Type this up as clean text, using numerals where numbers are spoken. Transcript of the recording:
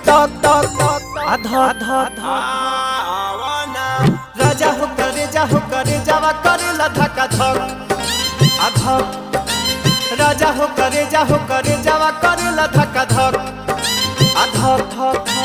तक तक आधा आधा राजा हो करे जावा करे धक्का धक आधा राजा हो करे जावा करे धक्का धक आधा धक